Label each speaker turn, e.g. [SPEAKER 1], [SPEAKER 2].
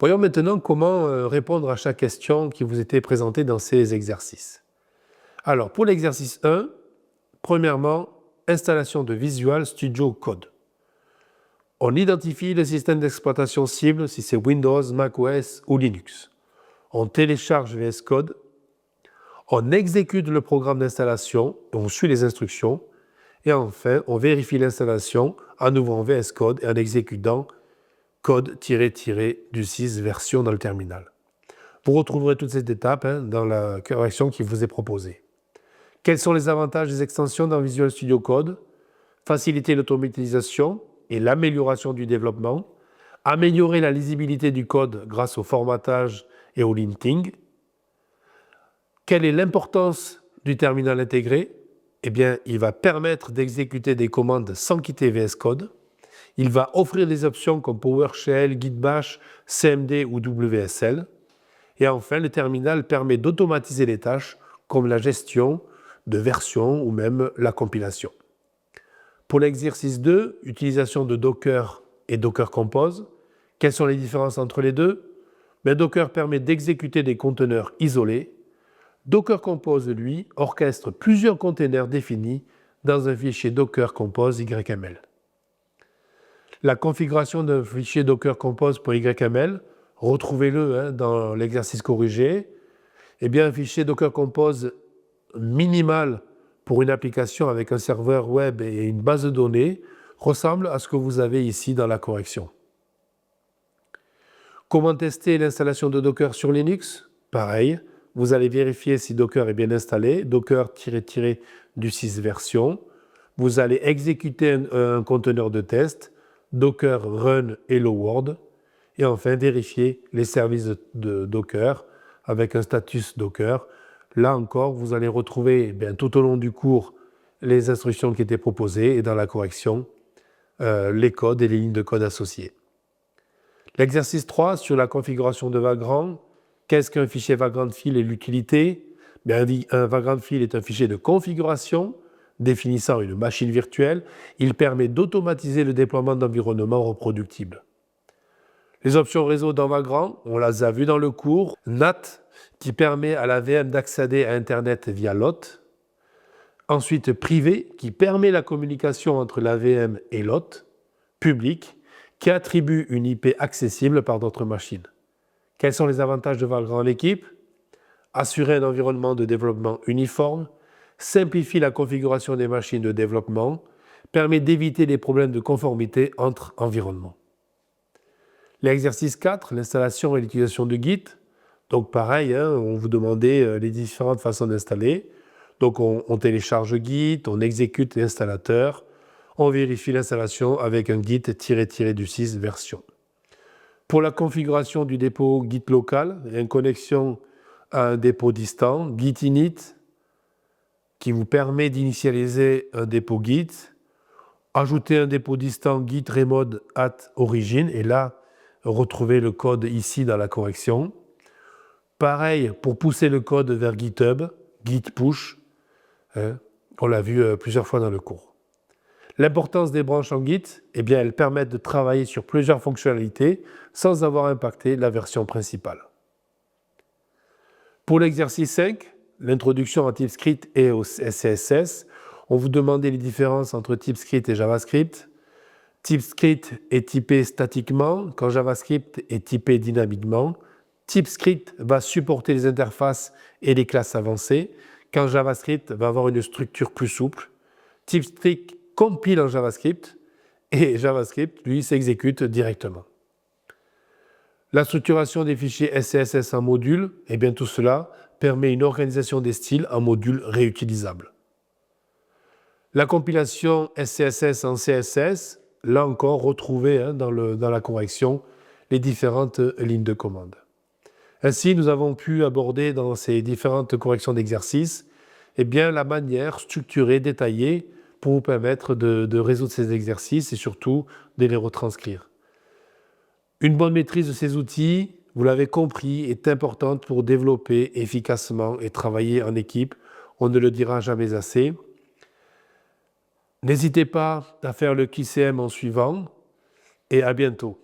[SPEAKER 1] Voyons maintenant comment répondre à chaque question qui vous était présentée dans ces exercices. Alors, pour l'exercice 1, premièrement, installation de Visual Studio Code. On identifie le système d'exploitation cible, si c'est Windows, macOS ou Linux. On télécharge VS Code. On exécute le programme d'installation, on suit les instructions. Et enfin, on vérifie l'installation, à nouveau en VS Code et en exécutant code-du-6 version dans le terminal. Vous retrouverez toutes ces étapes dans la correction qui vous est proposée. Quels sont les avantages des extensions dans Visual Studio Code? Faciliter l'automatisation et l'amélioration du développement, améliorer la lisibilité du code grâce au formatage et au linting. Quelle est l'importance du terminal intégré? Eh bien, il va permettre d'exécuter des commandes sans quitter VS Code. Il va offrir des options comme PowerShell, Git Bash, CMD ou WSL. Et enfin, le terminal permet d'automatiser les tâches comme la gestion de versions ou même la compilation. Pour l'exercice 2, utilisation de Docker et Docker Compose. Quelles sont les différences entre les deux? Docker permet d'exécuter des conteneurs isolés. Docker Compose, lui, orchestre plusieurs containers définis dans un fichier Docker Compose YML. La configuration d'un fichier Docker Compose.yml, retrouvez-le dans l'exercice corrigé. Eh bien, un fichier Docker Compose minimal pour une application avec un serveur web et une base de données ressemble à ce que vous avez ici dans la correction. Comment tester l'installation de Docker sur Linux? Pareil, vous allez vérifier si Docker est bien installé, Docker-du-6 version. Vous allez exécuter un conteneur de test, Docker Run Hello World. Et enfin, vérifier les services de Docker avec un status Docker. Là encore, vous allez retrouver tout au long du cours les instructions qui étaient proposées et dans la correction, les codes et les lignes de code associées. L'exercice 3 sur la configuration de Vagrant. Qu'est-ce qu'un fichier Vagrant File et l'utilité? Un Vagrant File est un fichier de configuration définissant une machine virtuelle. Il permet d'automatiser le déploiement d'environnements reproductibles. Les options réseau dans Vagrant, on les a vues dans le cours. NAT, qui permet à la VM d'accéder à Internet via LOT. Ensuite, privé, qui permet la communication entre la VM et LOT. Public, qui attribue une IP accessible par d'autres machines. Quels sont les avantages de Vagrant à l'équipe? Assurer un environnement de développement uniforme, simplifie la configuration des machines de développement, permet d'éviter les problèmes de conformité entre environnements. L'exercice 4, l'installation et l'utilisation de Git. Donc pareil, on vous demandait les différentes façons d'installer. Donc on télécharge Git, on exécute l'installateur, on vérifie l'installation avec un Git-du-6 version. Pour la configuration du dépôt Git local, il y a une connexion à un dépôt distant, Git init, qui vous permet d'initialiser un dépôt Git, ajouter un dépôt distant Git remote at origin, et là, retrouvez le code ici dans la correction. Pareil, pour pousser le code vers GitHub, Git push, on l'a vu plusieurs fois dans le cours. L'importance des branches en Git, elles permettent de travailler sur plusieurs fonctionnalités sans avoir impacté la version principale. Pour l'exercice 5, l'introduction à TypeScript et au CSS, on vous demandait les différences entre TypeScript et JavaScript. TypeScript est typé statiquement, quand JavaScript est typé dynamiquement. TypeScript va supporter les interfaces et les classes avancées, quand JavaScript va avoir une structure plus souple. TypeScript compile en JavaScript et JavaScript, lui, s'exécute directement. La structuration des fichiers SCSS en modules, tout cela permet une organisation des styles en modules réutilisables. La compilation SCSS en CSS, là encore, retrouvez dans la correction les différentes lignes de commande. Ainsi, nous avons pu aborder dans ces différentes corrections d'exercices la manière structurée, détaillée, pour vous permettre de résoudre ces exercices et surtout de les retranscrire. Une bonne maîtrise de ces outils, vous l'avez compris, est importante pour développer efficacement et travailler en équipe. On ne le dira jamais assez. N'hésitez pas à faire le QCM en suivant et à bientôt.